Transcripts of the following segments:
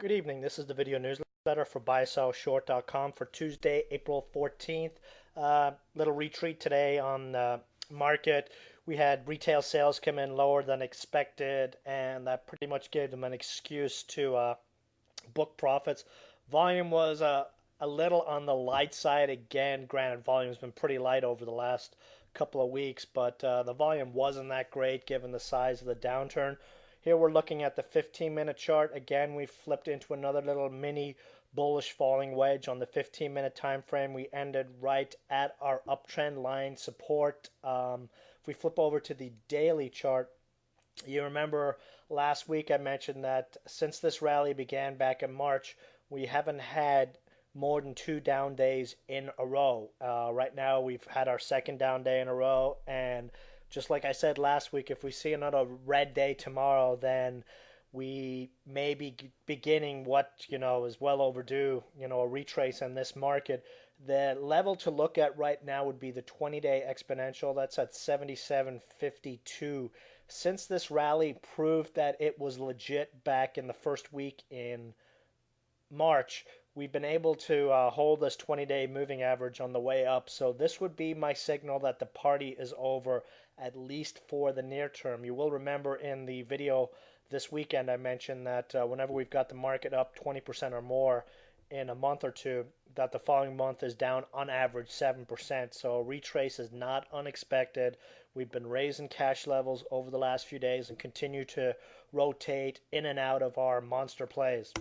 Good evening. This is the video newsletter for buysellshort.com for Tuesday, April 14th. Little retreat today on the market. We had retail sales come in lower than expected, and that pretty much gave them an excuse to book profits. Volume was a little on the light side. Again, granted, volume's been pretty light over the last couple of weeks, but the volume wasn't that great given the size of the downturn. Here we're looking at the 15-minute chart. Again, we flipped into another little mini bullish falling wedge on the 15-minute time frame. We ended right at our uptrend line support. If we flip over to the daily chart, you remember last week I mentioned that since this rally began back in March, we haven't had more than 2 down days in a row. Right now, we've had our second down day in a row, and just like I said last week, if we see another red day tomorrow, then we may be beginning what is well overdue, a retrace in this market. The level to look at right now would be the 20-day exponential. That's at 77.52. Since this rally proved that it was legit back in the first week in March, we've been able to hold this 20-day moving average on the way up. So this would be my signal that the party is over, at least for the near term. You will remember in the video this weekend I mentioned that whenever we've got the market up 20% or more in a month or two, that the following month is down on average 7%. So a retrace is not unexpected. We've been raising cash levels over the last few days and continue to rotate in and out of our monster plays.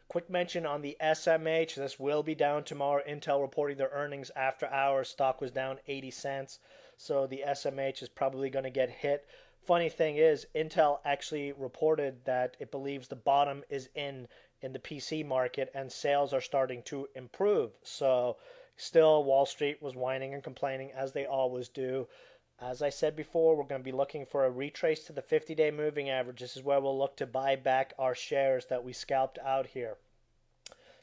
Quick mention on the SMH. This will be down tomorrow. Intel reporting their earnings after hours. Stock was down 80 cents. So the SMH is probably going to get hit. Funny thing is, Intel actually reported that it believes the bottom is in the PC market and sales are starting to improve. So still, Wall Street was whining and complaining as they always do. As I said before, we're going to be looking for a retrace to the 50-day moving average. This is where we'll look to buy back our shares that we scalped out here.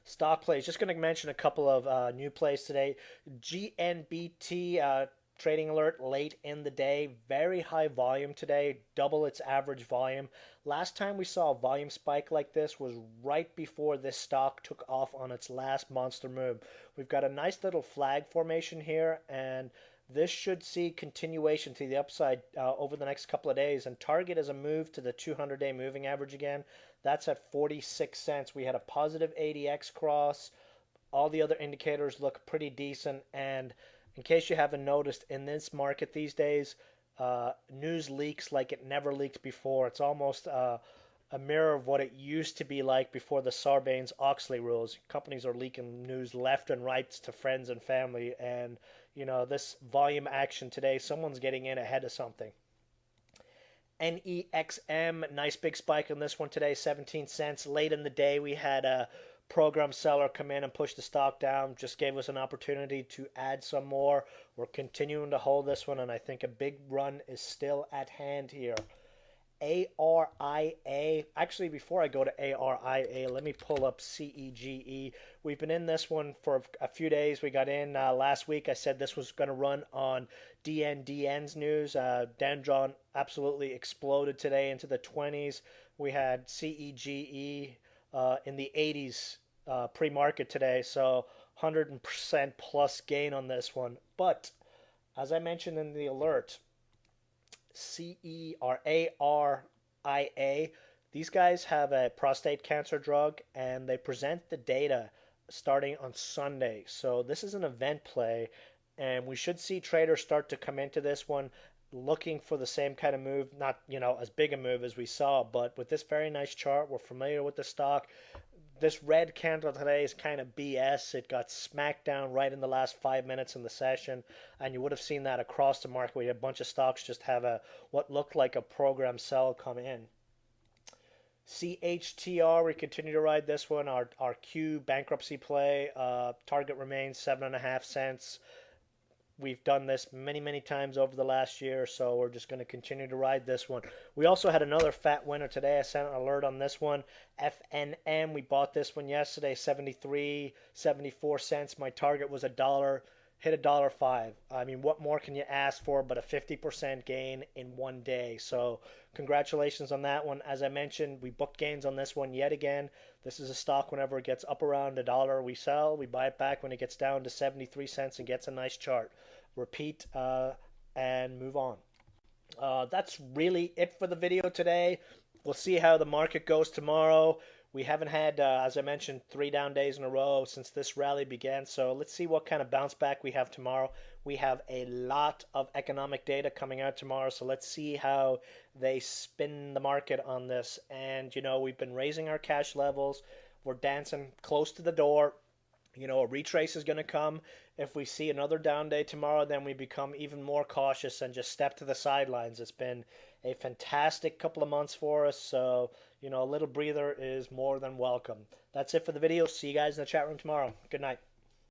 Stock plays. Just going to mention a couple of new plays today. GNBT trading alert late in the day. Very high volume today, double its average volume. Last time we saw a volume spike like this was right before this stock took off on its last monster move. We've got a nice little flag formation here, and this should see continuation to the upside over the next couple of days. And target is a move to the 200-day moving average again. That's at 46 cents. We had a positive ADX cross. All the other indicators look pretty decent. And in case you haven't noticed, in this market these days, news leaks like it never leaked before. It's almost a mirror of what it used to be like before the Sarbanes-Oxley rules. Companies are leaking news left and right to friends and family, and this volume action today, someone's getting in ahead of something. NEXM, nice big spike on this one today, 17 cents. Late in the day, we had a program seller come in and push the stock down. Just gave us an opportunity to add some more. We're continuing to hold this one, and I think a big run is still at hand here. ARIA. Actually, before I go to ARIA, let me pull up CEGE. We've been in this one for a few days. We got in last week. I said this was going to run on DN's news. Dendron absolutely exploded today into the 20s. We had CEGE in the 80s pre-market today, so 100% plus gain on this one. But as I mentioned in the alert, CRSR, these guys have a prostate cancer drug, and they present the data starting on Sunday. So this is an event play, and we should see traders start to come into this one looking for the same kind of move, not as big a move as we saw, but with this very nice chart, we're familiar with the stock. This red candle today is kind of BS. It got smacked down right in the last 5 minutes in the session, and you would have seen that across the market. We had a bunch of stocks just have what looked like a program sell come in. CHTR, we continue to ride this one. Our Q bankruptcy play, target remains 7.5 cents. We've done this many times over the last year, so we're just going to continue to ride this one. We also had another fat winner today. I sent an alert on this one. FNM, we bought this one yesterday, 73, 74 cents. My target was $1. hit $1.05. I mean, what more can you ask for but a 50% gain in one day? So, congratulations on that one. As I mentioned, we booked gains on this one yet again. This is a stock whenever it gets up around $1, we sell. We buy it back when it gets down to 73 cents and gets a nice chart. Repeat and move on. That's really it for the video today. We'll see how the market goes tomorrow. We haven't had, as I mentioned, 3 down days in a row since this rally began. So let's see what kind of bounce back we have tomorrow. We have a lot of economic data coming out tomorrow. So let's see how they spin the market on this. And, we've been raising our cash levels. We're dancing close to the door. A retrace is going to come. If we see another down day tomorrow, then we become even more cautious and just step to the sidelines. It's been a fantastic couple of months for us, so a little breather is more than welcome. That's it for the video. See you guys in the chat room tomorrow. Good night.